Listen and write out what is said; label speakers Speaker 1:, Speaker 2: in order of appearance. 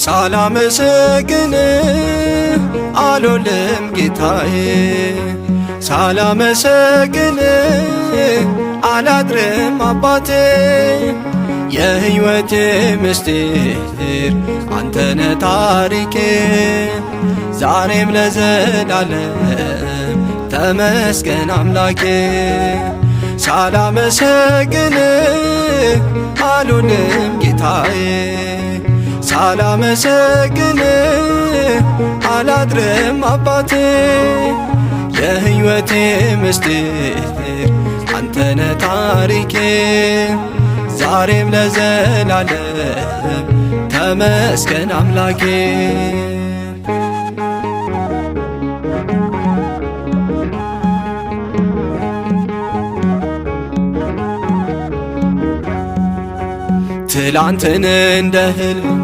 Speaker 1: ሳላመሰግን አልውልም ጌታዬ፣ ሳላመሰግን አላድርም አባቴ። የሕይወቴ ምስጢር አንተነ ታሪኬ፣ ዛሬም ለዘላለም ተመስገን አምላኬ። ሳላመሰግን አልውልም ጌታዬ፣ ሳላመሰግን አላድርም አባቴ። የሕይወቴ ምስጢር አንተነ ታሪኬ፣ ዛሬም ለዘላለም ተመስገን አምላኬ። ትላንትን እንደ ሕልም